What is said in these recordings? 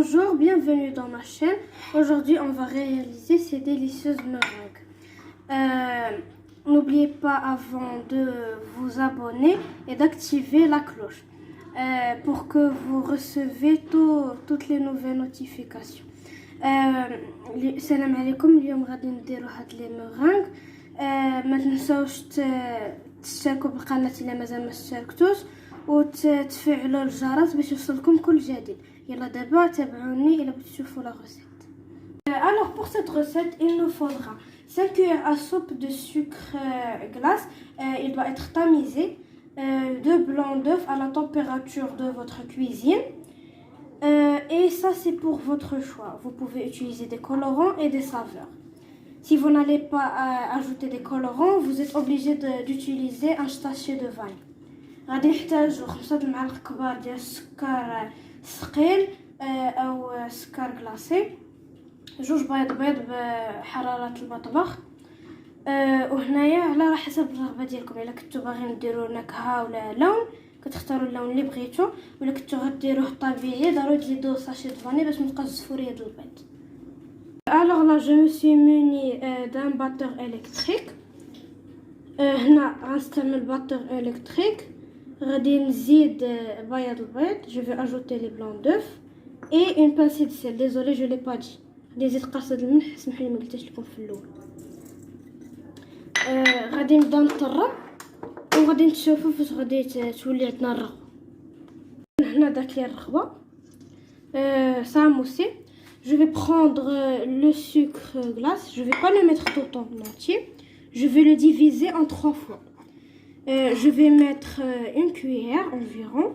Bonjour, bienvenue dans ma chaîne. Aujourd'hui, on va réaliser ces délicieuses meringues. N'oubliez pas avant de vous abonner et d'activer la cloche pour que vous recevez toutes les nouvelles notifications. Salam alaikum, اليوم غادي نديرو هاد لي ميرانغ. ما تنساوش تشتركوا بالقناه الا مازال ما اشتركتوش وتفعلوا الجرس باش يوصلكم كل جديد. يلا دابا تابعوني الا بغيتو تشوفوا لا recette. Alors pour cette recette, il nous faudra 5 cuillères à soupe de sucre glace. Il doit être tamisé. 2 blancs d'œufs à la température de votre cuisine. Et ça c'est pour votre choix. Vous pouvez utiliser des colorants et des saveurs. Si vous n'allez pas ajouter des colorants, vous êtes obligé d'utiliser un sachet de vanille. غادي نحتاجو 5 المعالق كبار ديال السكر ثقيل او سكر كلاصي، 2 بيض بحرارة المطبخ. وهنايا على حسب الرغبه ديالكم، الا كنتو باغيين ديروا نكهه ولا لون كتختاروا اللون اللي بغيتو، ولا كنتو غديروه طبيعي ضروري تزيدوا ساشي د فاني باش ما تبقاش زفوريه د البيض. Alors là je me suis munie d'un batteur électrique. هنا غنستعمل batteur électrique. غادي نزيد بياض البيض. Je vais ajouter les blancs d'œufs et une pincée de sel. Désolé je l'ai pas dit. غادي نزيد قرصه الملح، اسمحوا لي ما قلتش لكم في الاول. غادي نبدا نطرب وغادي تشوفوا فاش غادي تولي عندنا الرغوه. هنا داك لي الرغوه ça a moussé. Je vais prendre le sucre glace. Je vais pas le mettre tout en entier. Je vais le diviser en 3 fois. Je vais mettre une cuillère environ.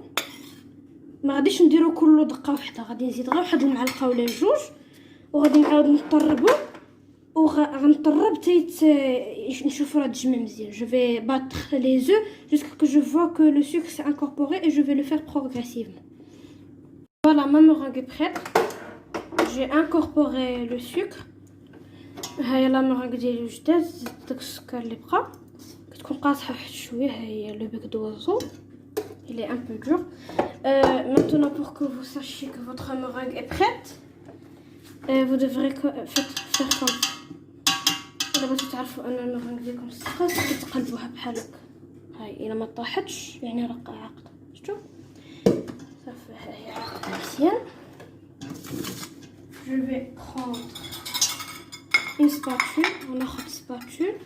ما غاديش نديرو كله دقه وحده، غادي نزيد غير واحد المعلقه ولا جوج وغادي نعاود نطربو وغنطرب حتى نشوفو راه تجمع مزيان. Je vais battre les œufs jusqu'à ce que je vois que le sucre s'est incorporé et je vais le faire progressivement. Voilà, ma meringue est prête. J'ai incorporé le sucre. هاهي لا ميرانغ ديالي وجدات. زدت داك السكر اللي بقى كتكون قاصحه واحد شويه. هاهي لو بيك دوازو il est un peu dur. Maintenant pour que vous sachiez que votre meringue est prête, vous devrez faire comme ça. الا بغيتو تعرفوا ان الميرانغ ديالكم سخات كتقلبوها بحال هكا. هاي الا ما طاحتش يعني راه عاقده. شفتوا صافي هاهي عاقده مزيان. Je vais prendre une spatule. غناخد spatule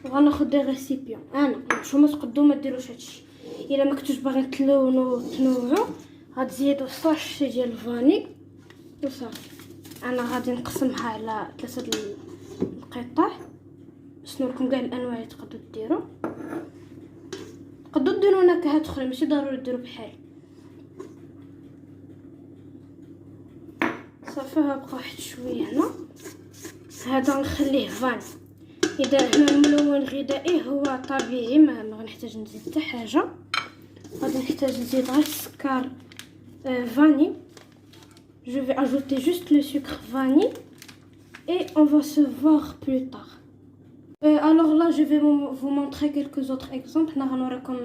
وغناخد دي ريسيبيون. انا نتوما تقدروا ما ديروش هادشي. الا ما كنتوش باغيين تنوعوا غتزيدوا ساشي ديال الفاني وصافي. انا غادي نقسمها على 3 القطع باش نوريكم كاع الانواع اللي تقدروا ديروا. تقدروا ديروا نكهات اخرى، ماشي ضروري ديروا بحال. صافي ها بقى واحد شويه هنا. هذا نخليه فان. اذا هنا الملون الغذائي هو طبيعي ما غنحتاج نزيد حتى حاجه. غادي نحتاج نزيد غير السكر vanille. Je vais ajouter juste le sucre vanille et on va se voir plus tard. Alors là je vais vous montrer quelques autres exemples. هنا غنوريكم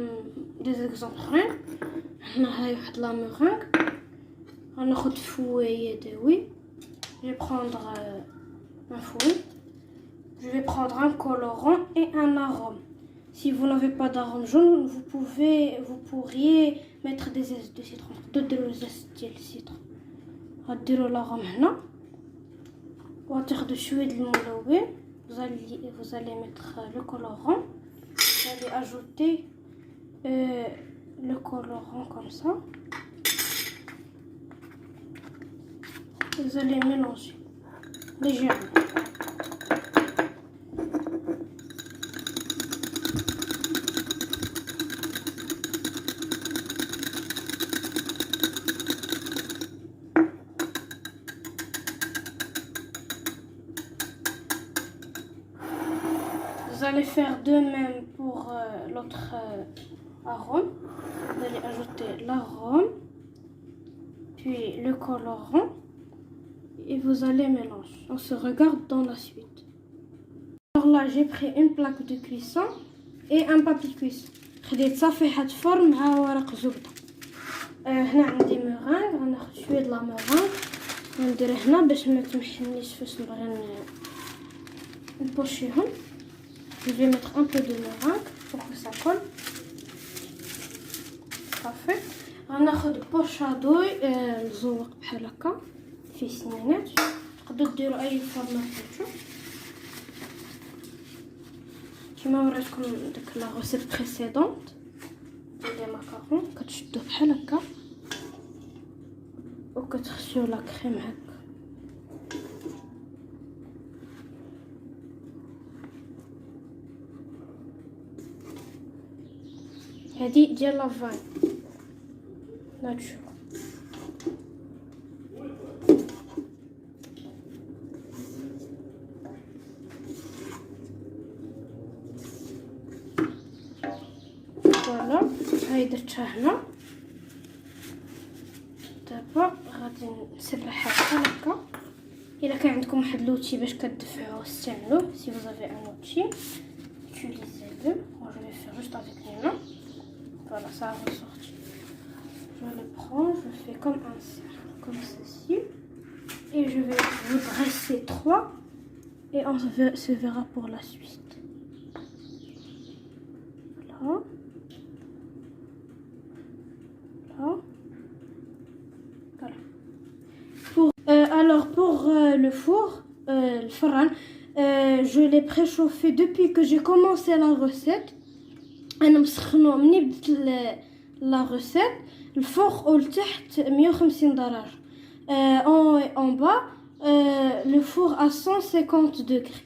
des exemples اخرين. هنا هاي واحد لا ميرانغ. غناخد فوي يدوي. Je vais prendre un fouet. Je vais prendre un colorant et un arôme. Si vous n'avez pas d'arôme jaune, vous pourriez mettre des zestes de citron. تديروا زيت ديال السيترون. غديروا l'arôme هنا وتاخدوا شويه د الملون. Vous allez mettre le colorant. Vous allez ajouter le colorant comme ça. Vous allez mélanger légèrement. Vous allez faire de même pour l'autre arôme. Vous allez ajouter l'arôme, puis le colorant, et vous allez mélanger. On se regarde dans la suite. Alors là, j'ai pris une plaque de cuisson et un papier cuisson. خديت صفيحة فرن مع ورق زبدة. هنا عندي مورانغ، غناخد شويه د لا مورانغ وندير هنا باش ما تمحنيش فاش نبغي نبوشيهم. Je vais mettre un peu de meringue pour que ça colle. Parfait. غناخد بوشادوي مزوق بحال هكا فيه سنينات، تقدروا ديروا اي فورمه بغيتو كيما وريتكم داك لا غوسيت بريسيدونت ديال لي ماكارون. كتشدوه بحال هكا وكتخشيو لا كريم هكا. هادي ديال لافان ناتشو. فوالا هاي درتها هنا. دابا غادي نسرحها بحال هكا. الا كان عندكم واحد لوتي باش كتدفعوه استعملوه. si vous avez un outil utilisez-le. moi je vais faire juste avec les mains. Voilà, ça a ressorti. Je le prends, je fais comme un cercle, comme ceci. Et je vais vous dresser 3. Et on se verra pour la suite. Voilà. Là. Voilà. Alors pour le four, le farane, je l'ai préchauffé depuis que j'ai commencé la recette. انا مسخنو مني بديت لا روسيت. الفوق لتحت 150 درجه. en bas le four à 150 degrés.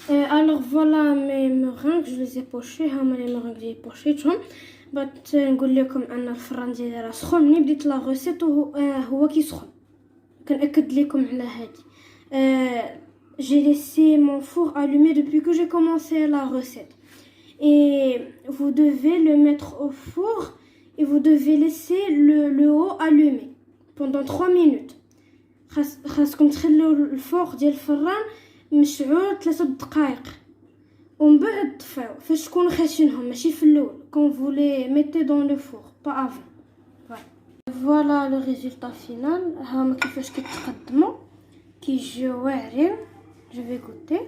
alors voilà mes meringues, je les ai pochées. هما لي meringues اللي بوشيتهم. بغيت نقول لكم ان الفران ديالي راه سخون. مني بديت لا روسيت هو كيسخن. كنأكد لكم على هادي. j'ai laissé mon four allumé depuis que j'ai commencé la recette. Et vous devez le mettre au four et vous devez laisser le haut allumé pendant 3 minutes. خاصكم تخليو الفوق ديال الفران مشعول 3 دقائق ومن بعد تطفيو فاش تكونوا خاشينهم، ماشي في الاول quand vous les mettez dans le four, pas avant. voilà le résultat final. هاهما كيفاش كيتقدموا كيجيو واعرين. je vais goûter.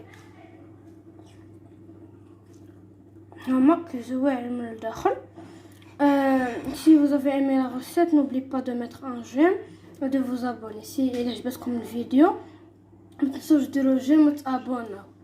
هما كيجيو واعرين من الداخل. si vous avez aimé la recette, n'oubliez pas de mettre un j'aime et de vous abonner. si il عجبتكم الفيديو ما تنسوش ديروا j'aime وتابوناو.